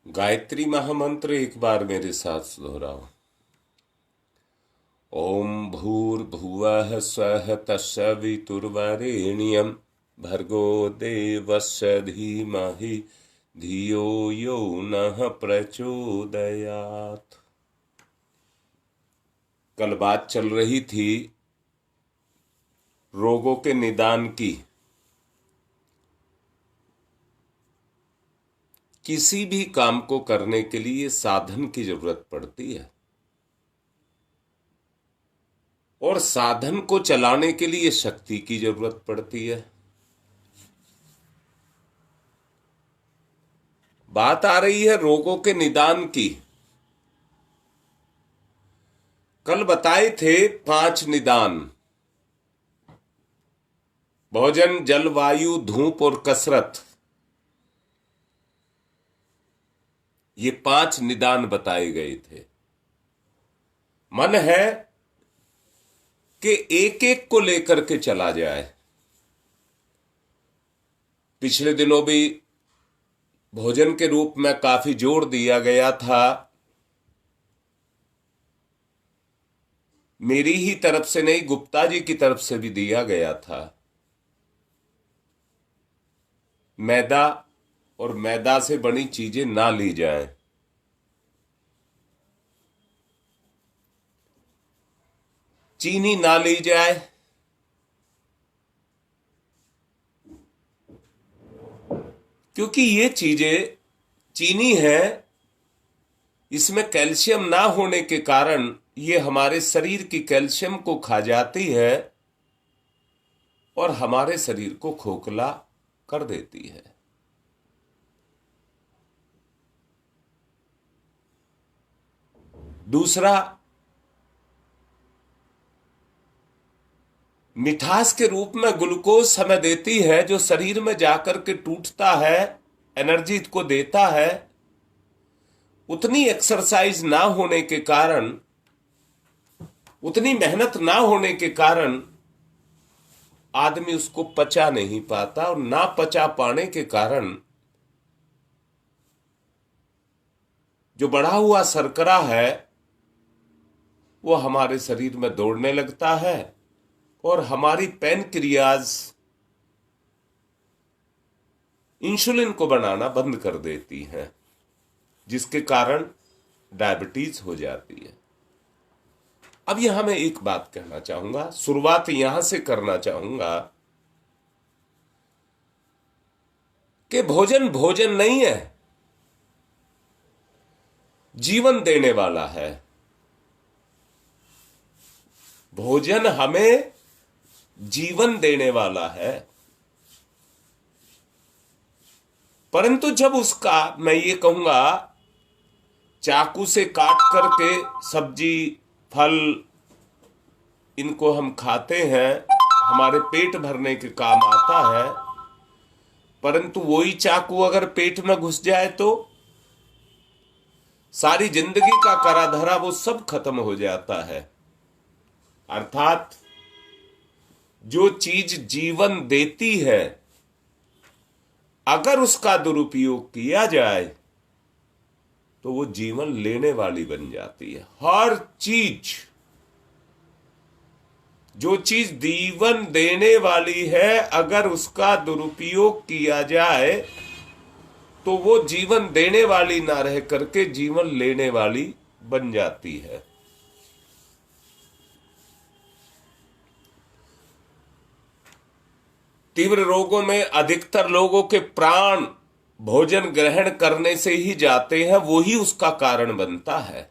गायत्री महामंत्र एक बार मेरे साथ दोहराओ। ओम भूर्भुवः स्वः तत्सवितुर्वरेण्यं भर्गो देवस्य धीमहि धियो यो नः प्रचोदयात्। कल बात चल रही थी रोगों के निदान की। किसी भी काम को करने के लिए साधन की जरूरत पड़ती है और साधन को चलाने के लिए शक्ति की जरूरत पड़ती है। बात आ रही है रोगों के निदान की। कल बताए थे 5 निदान: भोजन, जलवायु, धूप और कसरत। ये 5 निदान बताए गए थे। मन है कि एक एक को लेकर के चला जाए। पिछले दिनों भी भोजन के रूप में काफी जोर दिया गया था। मेरी ही तरफ से नहीं, गुप्ता जी की तरफ से भी दिया गया था। मैदा और मैदा से बनी चीजें ना ली जाएं। चीनी ना ली जाए। क्योंकि ये चीजें चीनी है, इसमें कैल्शियम ना होने के कारण ये हमारे शरीर की कैल्शियम को खा जाती है और हमारे शरीर को खोखला कर देती है। दूसरा, मिठास के रूप में ग्लूकोज हमें देती है, जो शरीर में जाकर के टूटता है, एनर्जी को देता है। उतनी एक्सरसाइज ना होने के कारण, उतनी मेहनत ना होने के कारण आदमी उसको पचा नहीं पाता और ना पचा पाने के कारण जो बढ़ा हुआ शर्करा है वो हमारे शरीर में दौड़ने लगता है और हमारी पैनक्रियाज इंसुलिन को बनाना बंद कर देती है, जिसके कारण डायबिटीज हो जाती है। अब यहां मैं एक बात कहना चाहूंगा, शुरुआत यहां से करना चाहूंगा कि भोजन भोजन नहीं है, जीवन देने वाला है। भोजन हमें जीवन देने वाला है, परंतु जब उसका, मैं ये कहूंगा, चाकू से काट करके सब्जी, फल, इनको हम खाते हैं, हमारे पेट भरने के काम आता है। परंतु वही चाकू अगर पेट में घुस जाए तो सारी जिंदगी का कराधरा वो सब खत्म हो जाता है। अर्थात जो चीज जीवन देती है, अगर उसका दुरुपयोग किया जाए तो वो जीवन लेने वाली बन जाती है। हर चीज, जो चीज जीवन देने वाली है, अगर उसका दुरुपयोग किया जाए तो वो जीवन देने वाली ना रह करके जीवन लेने वाली बन जाती है। तीव्र रोगों में अधिकतर लोगों के प्राण भोजन ग्रहण करने से ही जाते हैं, वो ही उसका कारण बनता है।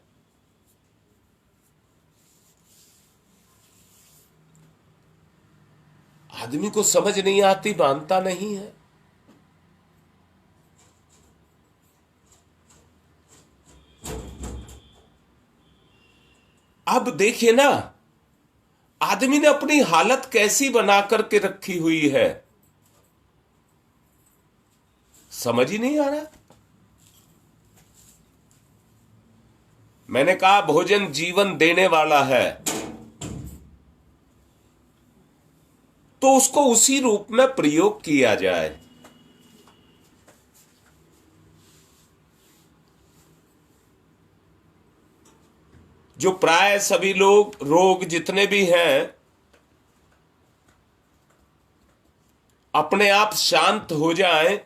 आदमी को समझ नहीं आती, मानता नहीं है। अब देखिए ना, आदमी ने अपनी हालत कैसी बना करके रखी हुई है, समझ ही नहीं आ रहा। मैंने कहा भोजन जीवन देने वाला है, तो उसको उसी रूप में प्रयोग किया जाए। जो प्राय सभी लोग रोग जितने भी हैं अपने आप शांत हो जाएं,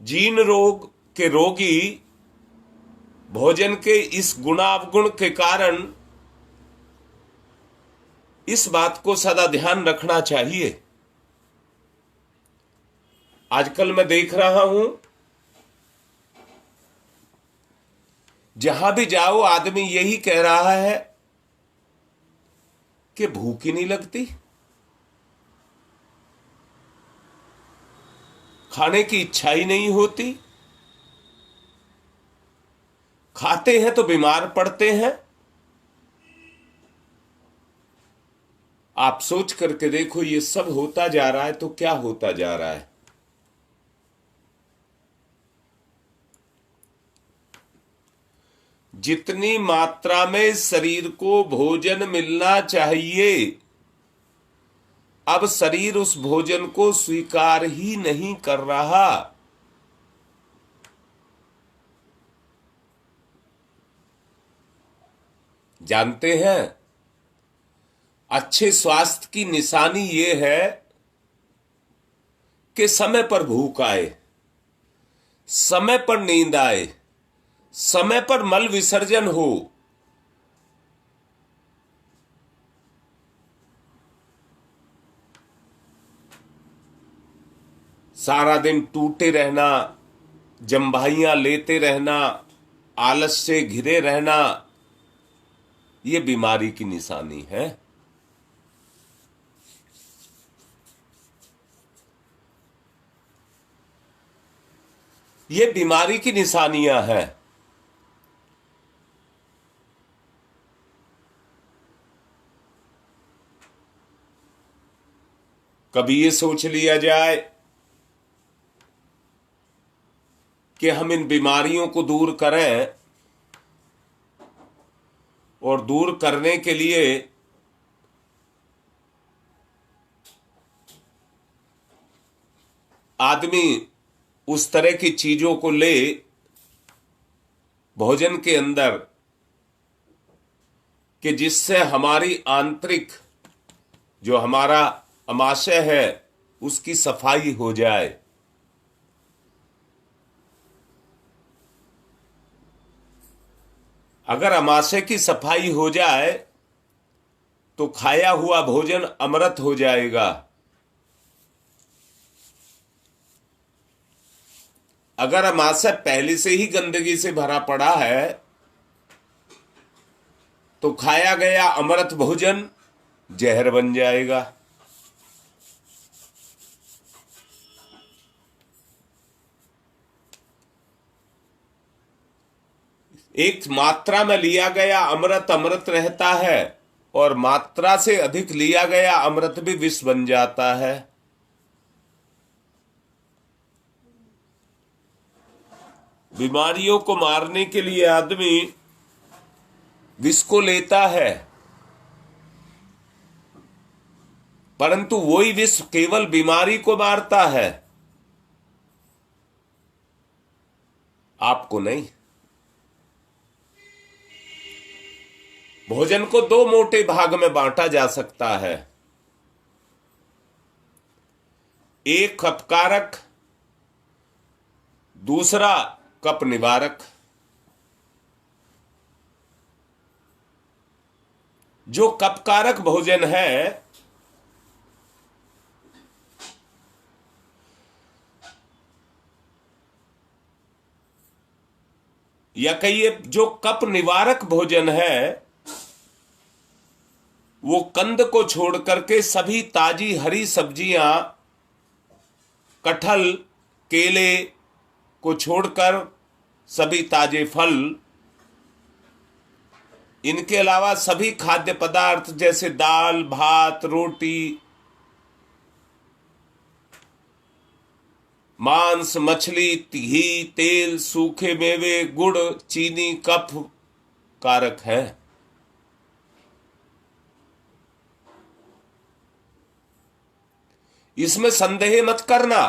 जीर्ण रोग के रोगी भोजन के इस गुणावगुण के कारण इस बात को सदा ध्यान रखना चाहिए। आजकल मैं देख रहा हूं जहां भी जाओ आदमी यही कह रहा है कि भूख ही नहीं लगती, खाने की इच्छा ही नहीं होती, खाते हैं तो बीमार पड़ते हैं। आप सोच करके देखो ये सब होता जा रहा है तो क्या होता जा रहा है। जितनी मात्रा में शरीर को भोजन मिलना चाहिए अब शरीर उस भोजन को स्वीकार ही नहीं कर रहा। जानते हैं अच्छे स्वास्थ्य की निशानी यह है कि समय पर भूख आए, समय पर नींद आए, समय पर मल विसर्जन हो। सारा दिन टूटे रहना, जम्भाइयां लेते रहना, आलस से घिरे रहना, यह बीमारी की निशानी है। ये बीमारी की निशानियां हैं। कभी ये सोच लिया जाए कि हम इन बीमारियों को दूर करें और दूर करने के लिए आदमी उस तरह की चीजों को ले भोजन के अंदर कि जिससे हमारी आंतरिक जो हमारा आमाशय है उसकी सफाई हो जाए। अगर आमाशय की सफाई हो जाए तो खाया हुआ भोजन अमृत हो जाएगा। अगर आमाशय पहले से ही गंदगी से भरा पड़ा है तो खाया गया अमृत भोजन जहर बन जाएगा। एक मात्रा में लिया गया अमृत अमृत रहता है और मात्रा से अधिक लिया गया अमृत भी विष बन जाता है। बीमारियों को मारने के लिए आदमी विष को लेता है, परंतु वही विष केवल बीमारी को मारता है, आपको नहीं। भोजन को दो मोटे भाग में बांटा जा सकता है, एक कपकारक, दूसरा कप निवारक। जो कपकारक भोजन है या कहिए जो कप निवारक भोजन है वो कंद को छोड़ करके सभी ताजी हरी सब्जियां, कटहल, केले को छोड़कर सभी ताजे फल, इनके अलावा सभी खाद्य पदार्थ जैसे दाल, भात, रोटी, मांस, मछली, घी, तेल, सूखे मेवे, गुड़, चीनी कफ कारक है। इसमें संदेह मत करना।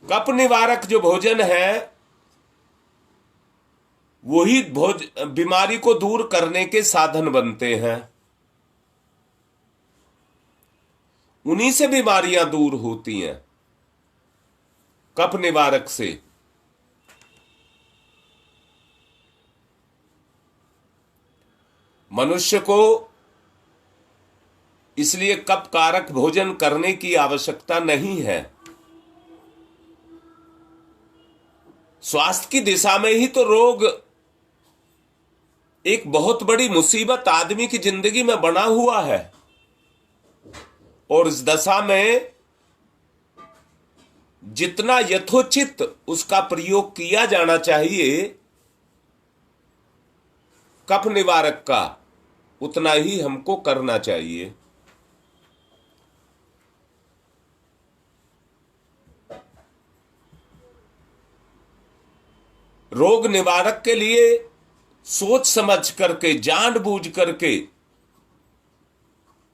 कफ निवारक जो भोजन है वही बीमारी को दूर करने के साधन बनते हैं, उन्हीं से बीमारियां दूर होती हैं, कफ निवारक से। मनुष्य को इसलिए कफ कारक भोजन करने की आवश्यकता नहीं है। स्वास्थ्य की दिशा में ही तो रोग एक बहुत बड़ी मुसीबत आदमी की जिंदगी में बना हुआ है, और इस दशा में जितना यथोचित उसका प्रयोग किया जाना चाहिए कफ निवारक का, उतना ही हमको करना चाहिए। रोग निवारक के लिए सोच समझ करके, जानबूझ करके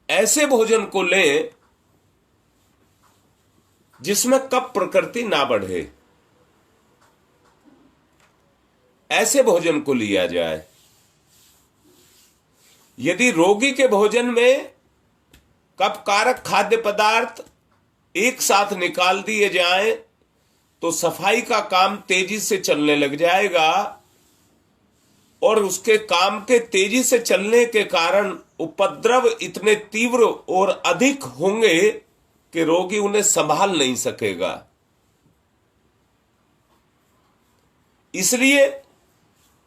ऐसे भोजन को लें जिसमें कफ प्रकृति ना बढ़े, ऐसे भोजन को लिया जाए। यदि रोगी के भोजन में कफ कारक खाद्य पदार्थ एक साथ निकाल दिए जाएं तो सफाई का काम तेजी से चलने लग जाएगा, और उसके काम के तेजी से चलने के कारण उपद्रव इतने तीव्र और अधिक होंगे कि रोगी उन्हें संभाल नहीं सकेगा। इसलिए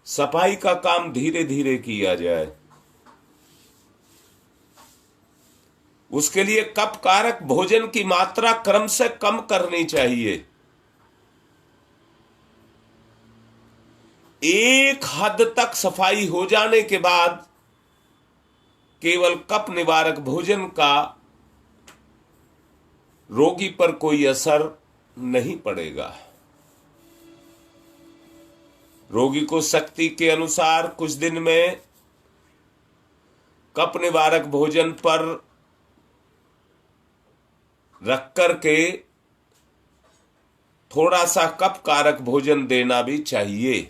सफाई का काम धीरे धीरे किया जाए। उसके लिए कफ कारक भोजन की मात्रा क्रम से कम करनी चाहिए। एक हद तक सफाई हो जाने के बाद केवल कफ निवारक भोजन का रोगी पर कोई असर नहीं पड़ेगा। रोगी को शक्ति के अनुसार कुछ दिन में कफ निवारक भोजन पर रख करके थोड़ा सा कफ कारक भोजन देना भी चाहिए,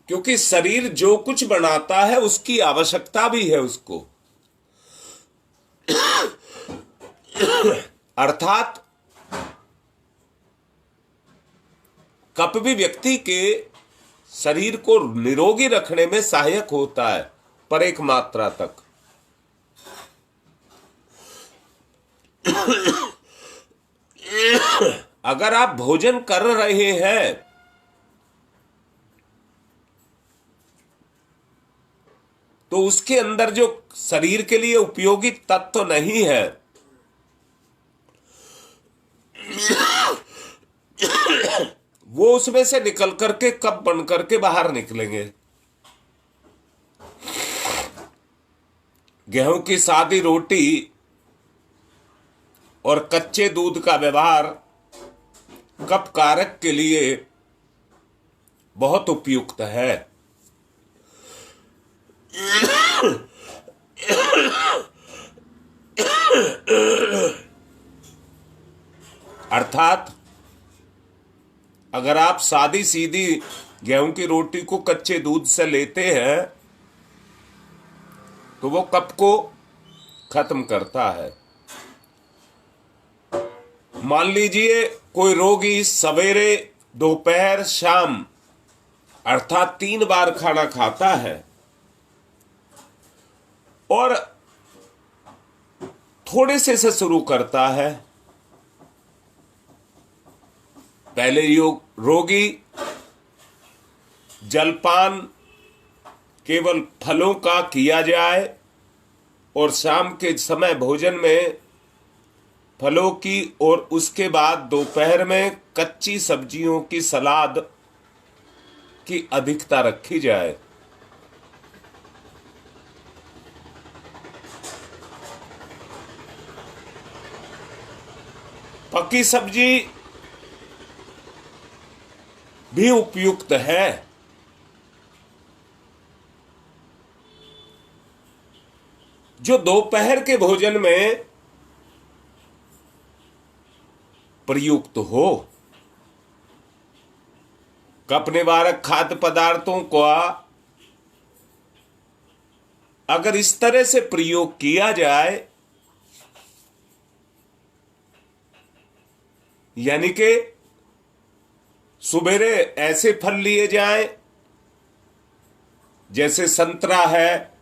क्योंकि शरीर जो कुछ बनाता है उसकी आवश्यकता भी है उसको। अर्थात कफ भी व्यक्ति के शरीर को निरोगी रखने में सहायक होता है, पर एक मात्रा तक। अगर आप भोजन कर रहे हैं तो उसके अंदर जो शरीर के लिए उपयोगी तत्व नहीं है वो उसमें से निकल करके कफ बन करके बाहर निकलेंगे। गेहूं की सादी रोटी और कच्चे दूध का व्यवहार कफ कारक के लिए बहुत उपयुक्त है। अर्थात अगर आप सादी सीधी गेहूं की रोटी को कच्चे दूध से लेते हैं तो वो कफ को खत्म करता है। मान लीजिए कोई रोगी सवेरे, दोपहर, शाम अर्थात 3 बार खाना खाता है और थोड़े से शुरू करता है। पहले रोगी जलपान केवल फलों का किया जाए और शाम के समय भोजन में फलों की, और उसके बाद दोपहर में कच्ची सब्जियों की सलाद की अधिकता रखी जाए। पकी सब्जी भी उपयुक्त है। जो दोपहर के भोजन में प्रयुक्त हो। कफ निवारक खाद्य पदार्थों का अगर इस तरह से प्रयोग किया जाए, यानी कि सुबेरे ऐसे फल लिए जाएं जैसे संतरा है,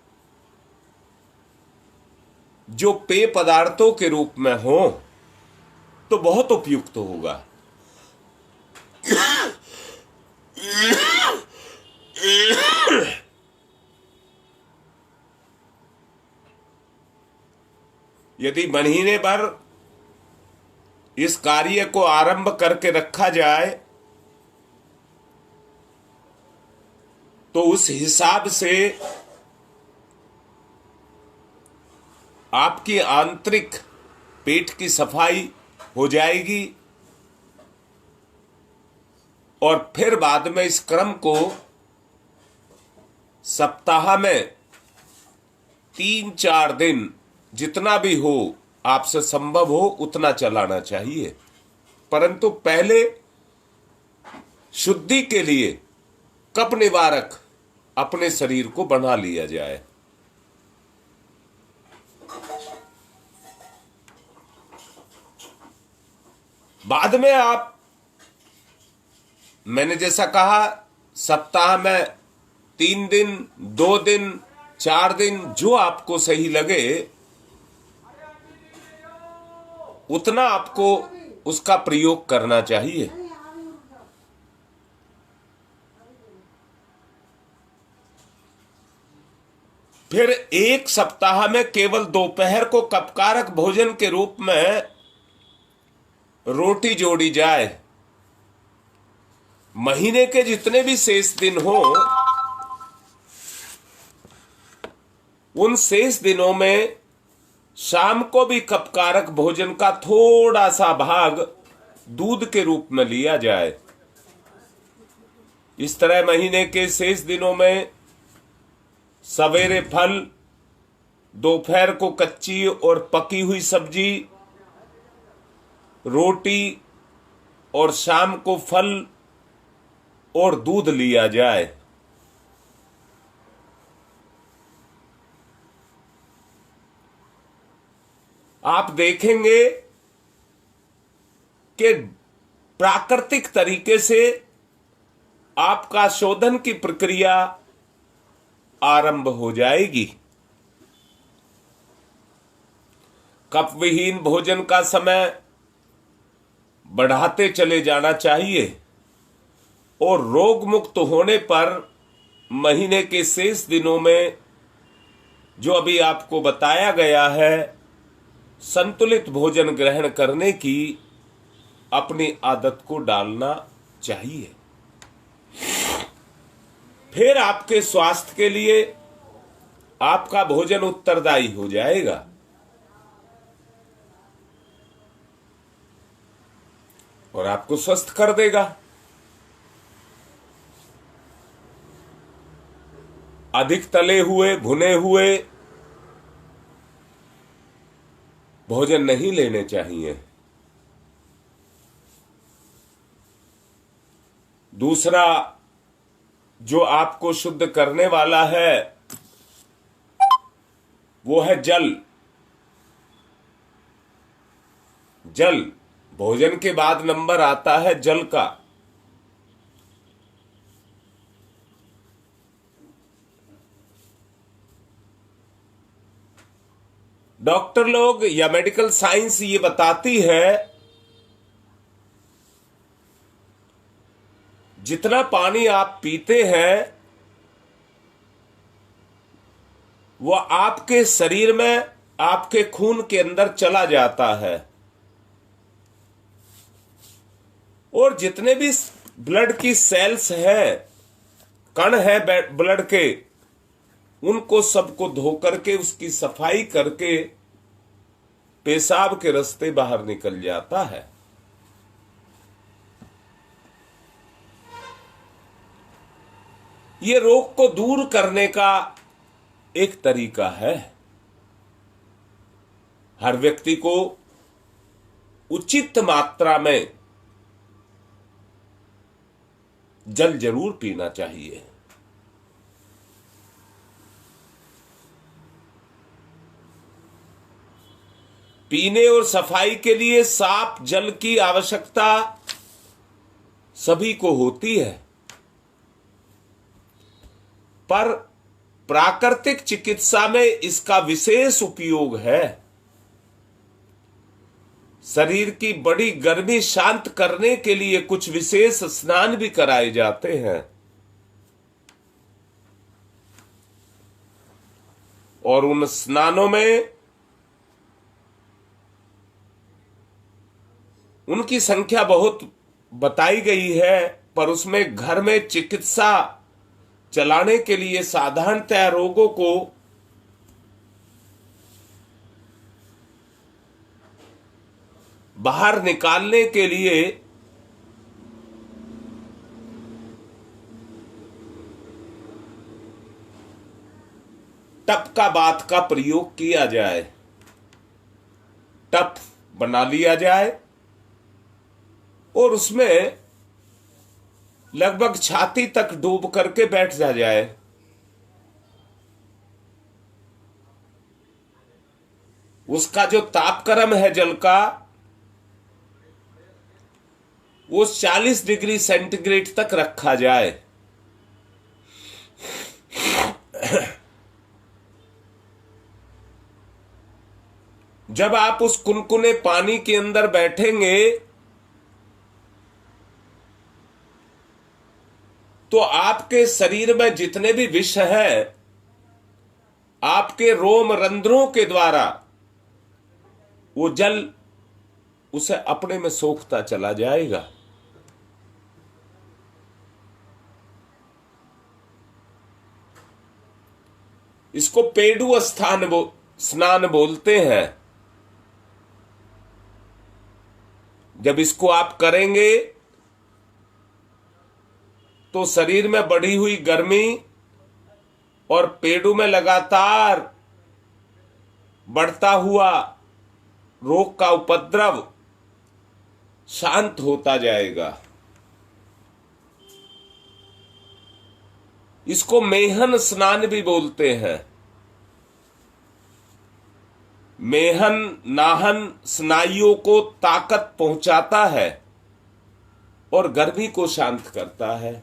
जो पेय पदार्थों के रूप में हो, तो बहुत उपयुक्त होगा। यदि महीने भर इस कार्य को आरंभ करके रखा जाए तो उस हिसाब से आपकी आंतरिक पेट की सफाई हो जाएगी और फिर बाद में इस क्रम को सप्ताह में 3-4 दिन जितना भी हो आपसे संभव हो उतना चलाना चाहिए। परंतु पहले शुद्धि के लिए कफ निवारक अपने शरीर को बना लिया जाए। बाद में आप, मैंने जैसा कहा, सप्ताह में 3 दिन, 2 दिन, 4 दिन, जो आपको सही लगे उतना आपको उसका प्रयोग करना चाहिए। फिर 1 सप्ताह में केवल दोपहर को कफकारक भोजन के रूप में रोटी जोड़ी जाए। महीने के जितने भी शेष दिन हो, उन शेष दिनों में शाम को भी कफकारक भोजन का थोड़ा सा भाग दूध के रूप में लिया जाए। इस तरह महीने के शेष दिनों में सवेरे फल, दोपहर को कच्ची और पकी हुई सब्जी, रोटी और शाम को फल और दूध लिया जाए। आप देखेंगे कि प्राकृतिक तरीके से आपका शोधन की प्रक्रिया आरंभ हो जाएगी। कफ विहीन भोजन का समय बढ़ाते चले जाना चाहिए और रोग मुक्त होने पर महीने के शेष दिनों में जो अभी आपको बताया गया है, संतुलित भोजन ग्रहण करने की अपनी आदत को डालना चाहिए। फिर आपके स्वास्थ्य के लिए आपका भोजन उत्तरदायी हो जाएगा। और आपको स्वस्थ कर देगा। अधिक तले हुए, भुने हुए भोजन नहीं लेने चाहिए। दूसरा जो आपको शुद्ध करने वाला है वो है जल। जल, भोजन के बाद नंबर आता है जल का। डॉक्टर लोग या मेडिकल साइंस ये बताती है जितना पानी आप पीते हैं वो आपके शरीर में, आपके खून के अंदर चला जाता है और जितने भी ब्लड की सेल्स हैं, कण है ब्लड के, उनको सबको धो करके उसकी सफाई करके पेशाब के रास्ते बाहर निकल जाता है। ये रोग को दूर करने का एक तरीका है। हर व्यक्ति को उचित मात्रा में जल जरूर पीना चाहिए। पीने और सफाई के लिए साफ जल की आवश्यकता सभी को होती है, पर प्राकृतिक चिकित्सा में इसका विशेष उपयोग है। शरीर की बड़ी गर्मी शांत करने के लिए कुछ विशेष स्नान भी कराए जाते हैं, और उन स्नानों में उनकी संख्या बहुत बताई गई है, पर उसमें घर में चिकित्सा चलाने के लिए साधारणतया रोगों को बाहर निकालने के लिए टप का बात का प्रयोग किया जाए। टप बना लिया जाए और उसमें लगभग छाती तक डूब करके बैठ जाए। उसका जो तापक्रम है जल का, वो 40 डिग्री सेंटीग्रेड तक रखा जाए। जब आप उस कुनकुने पानी के अंदर बैठेंगे तो आपके शरीर में जितने भी विष हैं, आपके रोम रंध्रों के द्वारा वो जल उसे अपने में सोखता चला जाएगा। इसको पेडु स्नान बोलते हैं। जब इसको आप करेंगे तो शरीर में बढ़ी हुई गर्मी और पेडू में लगातार बढ़ता हुआ रोग का उपद्रव शांत होता जाएगा। इसको मेहन स्नान भी बोलते हैं। मेहन नाहन स्नायुओं को ताकत पहुंचाता है और गर्मी को शांत करता है।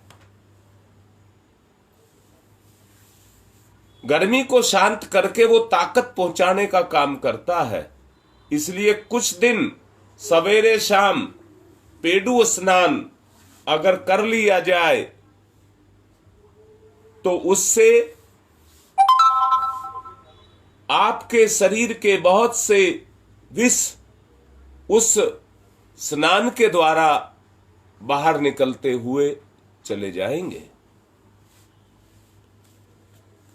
गर्मी को शांत करके वो ताकत पहुंचाने का काम करता है। इसलिए कुछ दिन सवेरे शाम पेडु स्नान अगर कर लिया जाए तो उससे आपके शरीर के बहुत से विष उस स्नान के द्वारा बाहर निकलते हुए चले जाएंगे।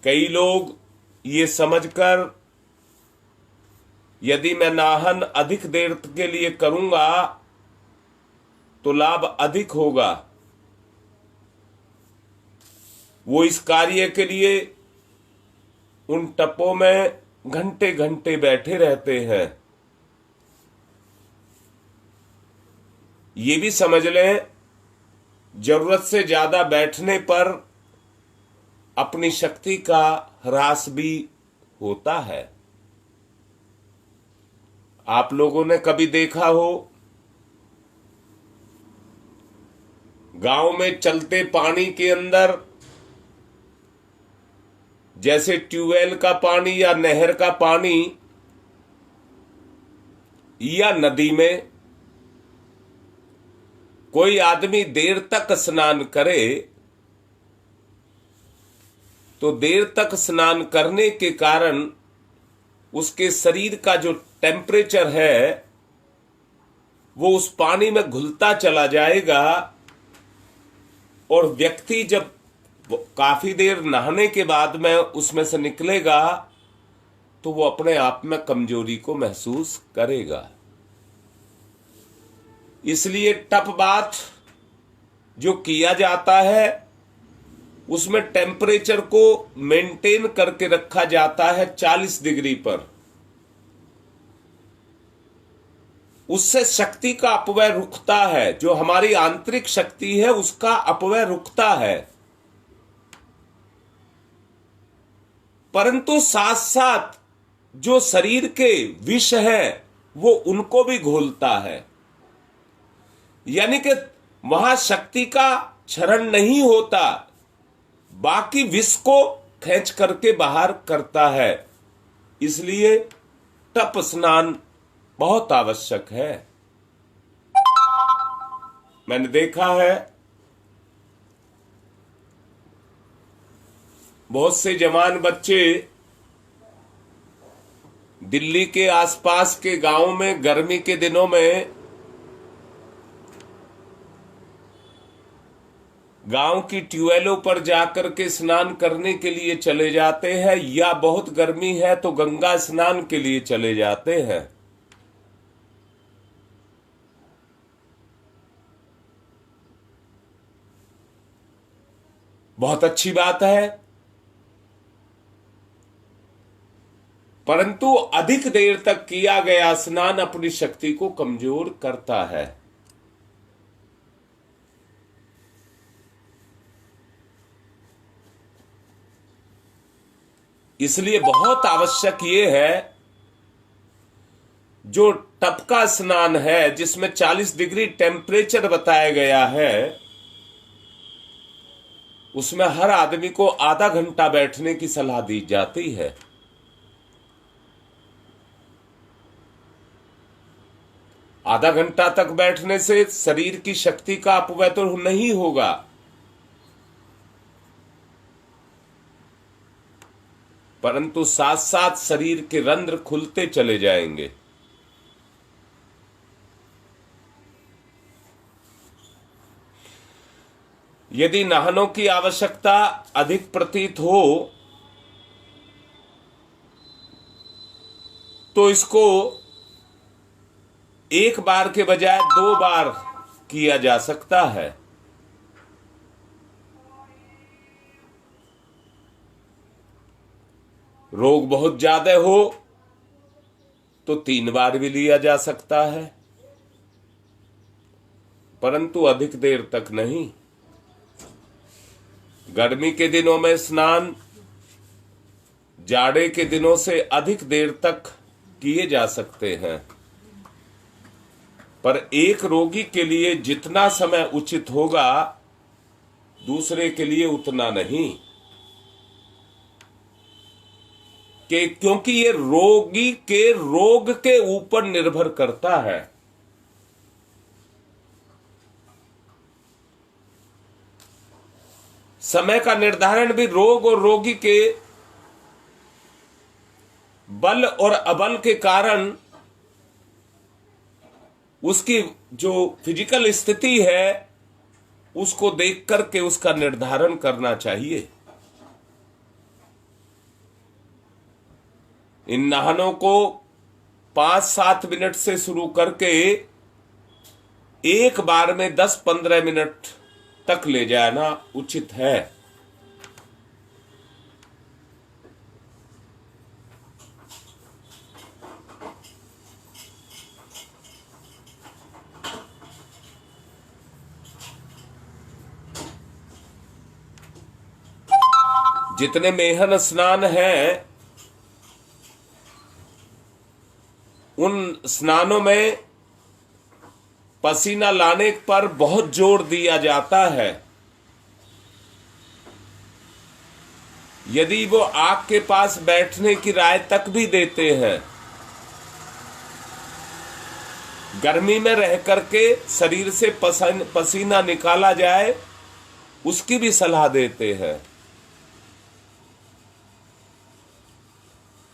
कई लोग ये समझकर यदि मैं नाहन अधिक देर के लिए करूंगा तो लाभ अधिक होगा, वो इस कार्य के लिए उन टपों में घंटे घंटे बैठे रहते हैं। ये भी समझ लें, जरूरत से ज्यादा बैठने पर अपनी शक्ति का ह्रास भी होता है। आप लोगों ने कभी देखा हो, गांव में चलते पानी के अंदर जैसे ट्यूबवेल का पानी या नहर का पानी या नदी में कोई आदमी देर तक स्नान करे तो देर तक स्नान करने के कारण उसके शरीर का जो टेम्परेचर है वो उस पानी में घुलता चला जाएगा, और व्यक्ति जब काफी देर नहाने के बाद में उसमें से निकलेगा तो वो अपने आप में कमजोरी को महसूस करेगा। इसलिए टप बाथ जो किया जाता है उसमें टेम्परेचर को मेंटेन करके रखा जाता है 40 डिग्री पर। उससे शक्ति का अपव्यय रुकता है, जो हमारी आंतरिक शक्ति है उसका अपव्यय रुकता है, परंतु साथ साथ जो शरीर के विष है वो उनको भी घोलता है। यानी कि वहां शक्ति का क्षरण नहीं होता, बाकी विष को खींच करके बाहर करता है। इसलिए तप स्नान बहुत आवश्यक है। मैंने देखा है बहुत से जवान बच्चे दिल्ली के आसपास के गांव में गर्मी के दिनों में गांव की ट्यूबवेलों पर जाकर के स्नान करने के लिए चले जाते हैं, या बहुत गर्मी है तो गंगा स्नान के लिए चले जाते हैं। बहुत अच्छी बात है, परंतु अधिक देर तक किया गया स्नान अपनी शक्ति को कमजोर करता है। इसलिए बहुत आवश्यक ये है, जो टप का स्नान है जिसमें 40 डिग्री टेम्परेचर बताया गया है, उसमें हर आदमी को आधा घंटा बैठने की सलाह दी जाती है। आधा घंटा तक बैठने से शरीर की शक्ति का अपव्यय तो नहीं होगा, परंतु साथ साथ शरीर के रंध्र खुलते चले जाएंगे। यदि नहानों की आवश्यकता अधिक प्रतीत हो तो इसको एक बार के बजाय 2 बार किया जा सकता है। रोग बहुत ज्यादा हो तो 3 बार भी लिया जा सकता है, परंतु अधिक देर तक नहीं। गर्मी के दिनों में स्नान जाड़े के दिनों से अधिक देर तक किए जा सकते हैं, पर एक रोगी के लिए जितना समय उचित होगा दूसरे के लिए उतना नहीं, क्योंकि ये रोगी के रोग के ऊपर निर्भर करता है। समय का निर्धारण भी रोग और रोगी के बल और अबल के कारण उसकी जो फिजिकल स्थिति है उसको देख करके उसका निर्धारण करना चाहिए। इन नहानों को 5-7 मिनट से शुरू करके एक बार में 10-15 मिनट तक ले जाना उचित है। जितने मेहन स्नान हैं उन स्नानों में पसीना लाने पर बहुत जोर दिया जाता है। यदि वो आग के पास बैठने की राय तक भी देते हैं, गर्मी में रह करके शरीर से पसीना निकाला जाए उसकी भी सलाह देते हैं।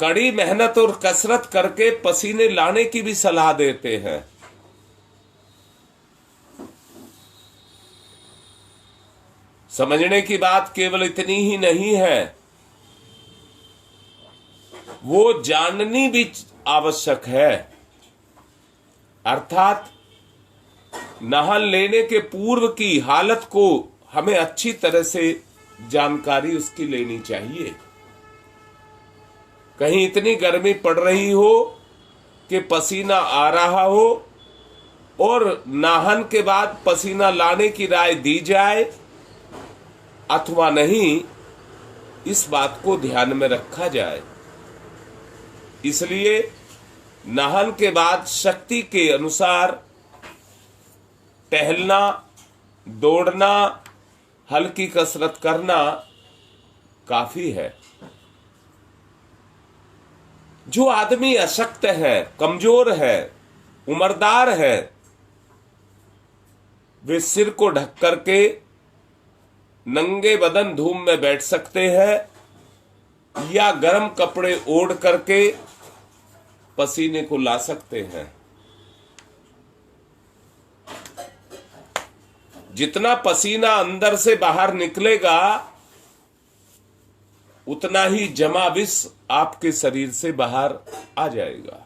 कड़ी मेहनत और कसरत करके पसीने लाने की भी सलाह देते हैं। समझने की बात केवल इतनी ही नहीं है, वो जाननी भी आवश्यक है। अर्थात नहा लेने के पूर्व की हालत को हमें अच्छी तरह से जानकारी उसकी लेनी चाहिए। कहीं इतनी गर्मी पड़ रही हो कि पसीना आ रहा हो और नाहन के बाद पसीना लाने की राय दी जाए अथवा नहीं, इस बात को ध्यान में रखा जाए। इसलिए नाहन के बाद शक्ति के अनुसार टहलना, दौड़ना, हल्की कसरत करना काफी है। जो आदमी अशक्त है, कमजोर है, उम्रदार है, वे सिर को ढक करके नंगे बदन धूप में बैठ सकते हैं या गर्म कपड़े ओढ़ करके पसीने को ला सकते हैं। जितना पसीना अंदर से बाहर निकलेगा उतना ही जमा विष आपके शरीर से बाहर आ जाएगा।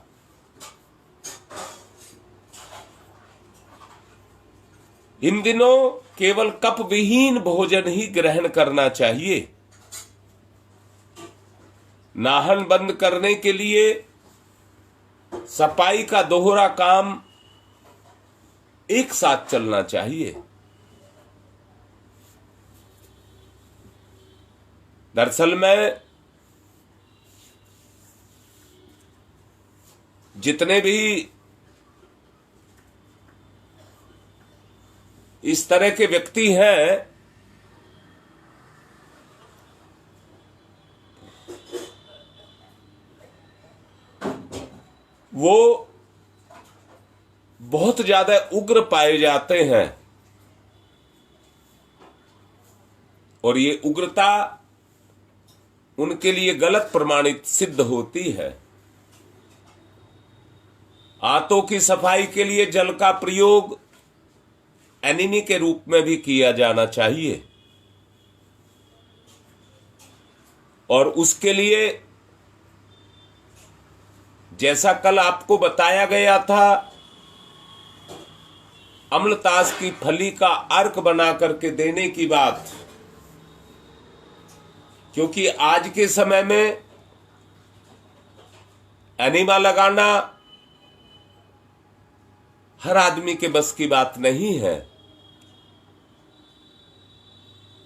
इन दिनों केवल कप विहीन भोजन ही ग्रहण करना चाहिए। नाहन बंद करने के लिए सफाई का दोहरा काम एक साथ चलना चाहिए। दरअसल में जितने भी इस तरह के व्यक्ति हैं, वो बहुत ज्यादा उग्र पाए जाते हैं और ये उग्रता उनके लिए गलत प्रमाणित सिद्ध होती है। आंतों की सफाई के लिए जल का प्रयोग एनीमी के रूप में भी किया जाना चाहिए और उसके लिए जैसा कल आपको बताया गया था, अम्लतास की फली का अर्क बना करके देने की बात, क्योंकि आज के समय में एनीमा लगाना हर आदमी के बस की बात नहीं है।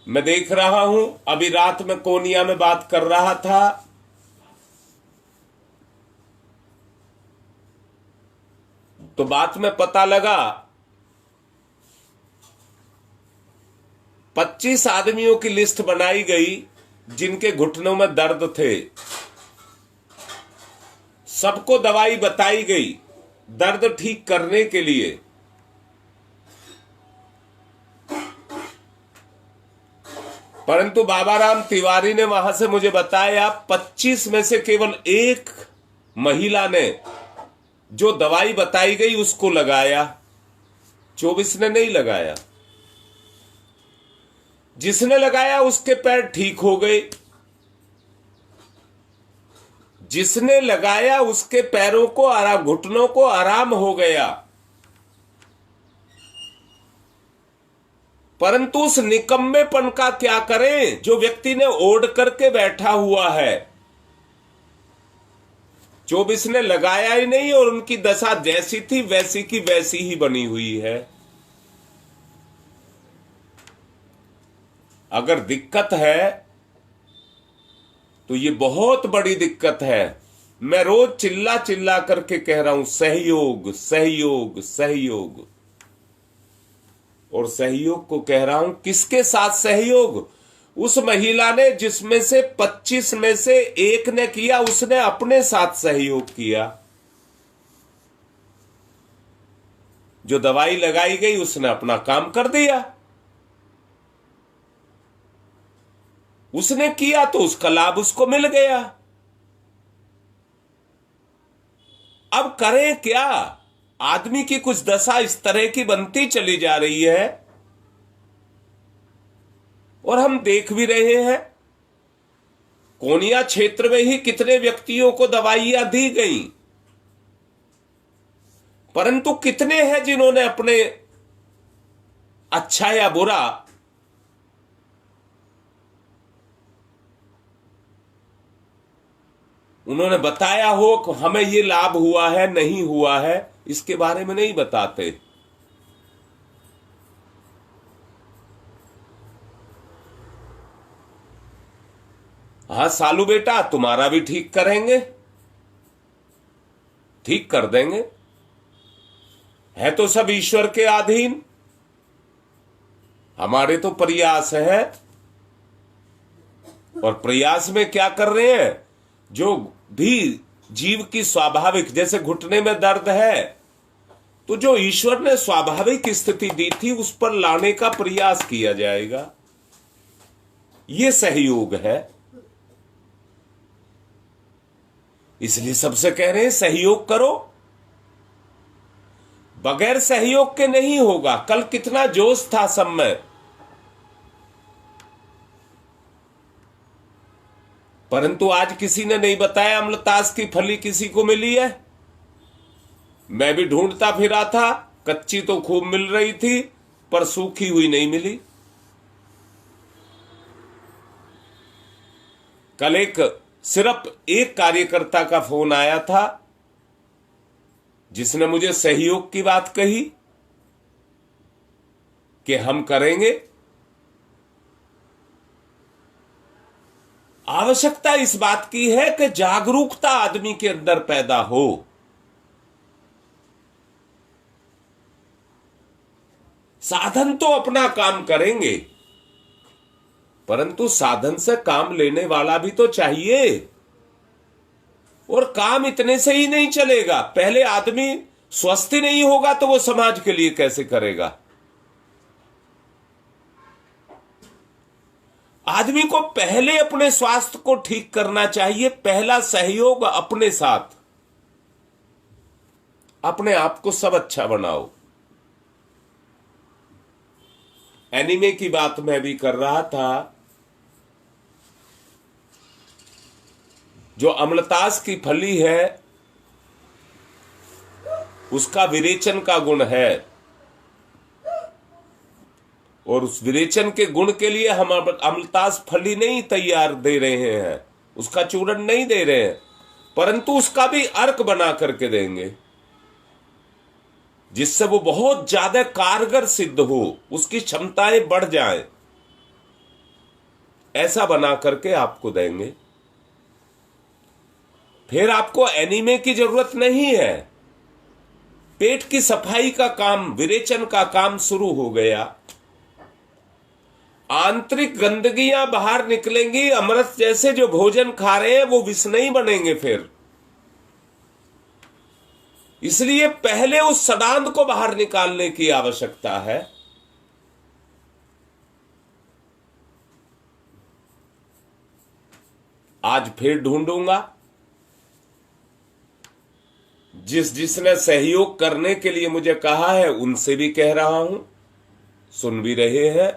मैं देख रहा हूं, अभी रात में कोनिया में बात कर रहा था, तो बात में पता लगा 25 आदमियों की लिस्ट बनाई गई जिनके घुटनों में दर्द थे। सबको दवाई बताई गई दर्द ठीक करने के लिए, परंतु बाबा राम तिवारी ने वहां से मुझे बताया 25 में से केवल एक महिला ने जो दवाई बताई गई उसको लगाया, 24 ने नहीं लगाया। जिसने लगाया उसके पैर ठीक हो गए, जिसने लगाया उसके पैरों को आराम, घुटनों को आराम हो गया, परंतु उस निकम्मेपन का क्या करें जो व्यक्ति ने ओढ़ करके बैठा हुआ है। 24 ने लगाया ही नहीं और उनकी दशा जैसी थी वैसी की वैसी ही बनी हुई है। अगर दिक्कत है तो ये बहुत बड़ी दिक्कत है। मैं रोज चिल्ला चिल्ला करके कह रहा हूं सहयोग सहयोग सहयोग, और सहयोग को कह रहा हूं किसके साथ सहयोग? उस महिला ने जिसमें से 25 में से एक ने किया, उसने अपने साथ सहयोग किया। जो दवाई लगाई गई उसने अपना काम कर दिया, उसने किया तो उसका लाभ उसको मिल गया। अब करें क्या? आदमी की कुछ दशा इस तरह की बनती चली जा रही है और हम देख भी रहे हैं। कोनिया क्षेत्र में ही कितने व्यक्तियों को दवाइयां दी गई, परंतु कितने हैं जिन्होंने अपने अच्छा या बुरा उन्होंने बताया हो कि हमें ये लाभ हुआ है नहीं हुआ है, इसके बारे में नहीं बताते। हाँ सालू बेटा, तुम्हारा भी ठीक करेंगे, ठीक कर देंगे। है तो सब ईश्वर के अधीन। हमारे तो प्रयास है, और प्रयास में क्या कर रहे हैं, जो भी जीव की स्वाभाविक, जैसे घुटने में दर्द है, तो जो ईश्वर ने स्वाभाविक स्थिति दी थी उस पर लाने का प्रयास किया जाएगा। यह सहयोग है। इसलिए सबसे कह रहे हैं सहयोग करो। बगैर सहयोग के नहीं होगा। कल कितना जोश था सब में, परंतु आज किसी ने नहीं बताया अम्लतास की फली किसी को मिली है। मैं भी ढूंढता फिरा था, कच्ची तो खूब मिल रही थी पर सूखी हुई नहीं मिली। कल सिर्फ एक कार्यकर्ता का फोन आया था जिसने मुझे सहयोग की बात कही कि हम करेंगे। आवश्यकता इस बात की है कि जागरूकता आदमी के अंदर पैदा हो। साधन तो अपना काम करेंगे, परंतु साधन से काम लेने वाला भी तो चाहिए। और काम इतने से ही नहीं चलेगा। पहले आदमी स्वस्थ नहीं होगा तो वो समाज के लिए कैसे करेगा। आदमी को पहले अपने स्वास्थ्य को ठीक करना चाहिए। पहला सहयोग अपने साथ। अपने आप को सब अच्छा बनाओ। एनीमे की बात मैं भी कर रहा था। जो अम्लतास की फली है उसका विरेचन का गुण है, और उस विरेचन के गुण के लिए हम अम्लतास फली नहीं तैयार दे रहे हैं, उसका चूर्ण नहीं दे रहे हैं, परंतु उसका भी अर्क बना करके देंगे जिससे वो बहुत ज्यादा कारगर सिद्ध हो, उसकी क्षमताएं बढ़ जाएं। ऐसा बना करके आपको देंगे। फिर आपको एनीमे की जरूरत नहीं है। पेट की सफाई का काम, विरेचन का काम शुरू हो गया। आंतरिक गंदगियां बाहर निकलेंगी। अमृत जैसे जो भोजन खा रहे हैं वो विष नहीं बनेंगे फिर। इसलिए पहले उस सदांध को बाहर निकालने की आवश्यकता है। आज फिर ढूंढूंगा। जिसने सहयोग करने के लिए मुझे कहा है उनसे भी कह रहा हूं, सुन भी रहे हैं।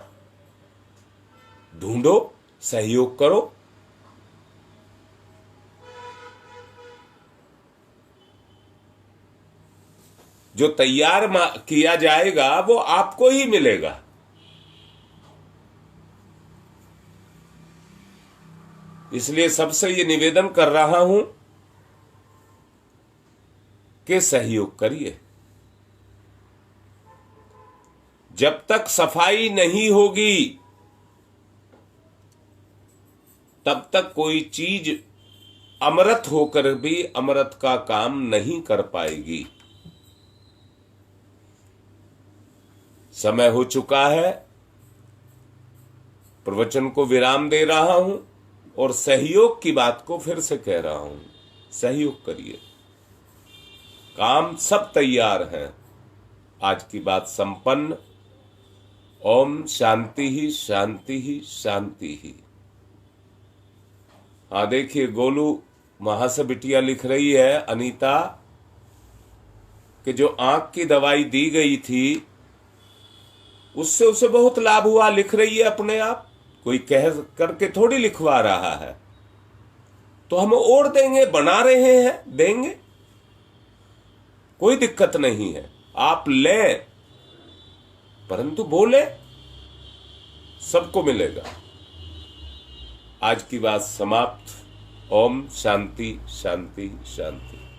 ढूंढो, सहयोग करो। जो तैयार किया जाएगा वो आपको ही मिलेगा। इसलिए सबसे ये निवेदन कर रहा हूं कि सहयोग करिए। जब तक सफाई नहीं होगी तब तक कोई चीज अमृत होकर भी अमृत का काम नहीं कर पाएगी। समय हो चुका है, प्रवचन को विराम दे रहा हूं और सहयोग की बात को फिर से कह रहा हूं। सहयोग करिए। काम सब तैयार है। आज की बात संपन्न। ओम शांति ही शांति ही शांति ही। हाँ देखिए, गोलू वहां से बिटिया लिख रही है, अनीता, कि जो आंख की दवाई दी गई थी उससे उसे बहुत लाभ हुआ। लिख रही है अपने आप, कोई कह करके थोड़ी लिखवा रहा है। तो हम और देंगे, बना रहे हैं, देंगे, कोई दिक्कत नहीं है। आप लें, परंतु बोले, सबको मिलेगा। आज की बात समाप्त। ओम शांति शांति शांति।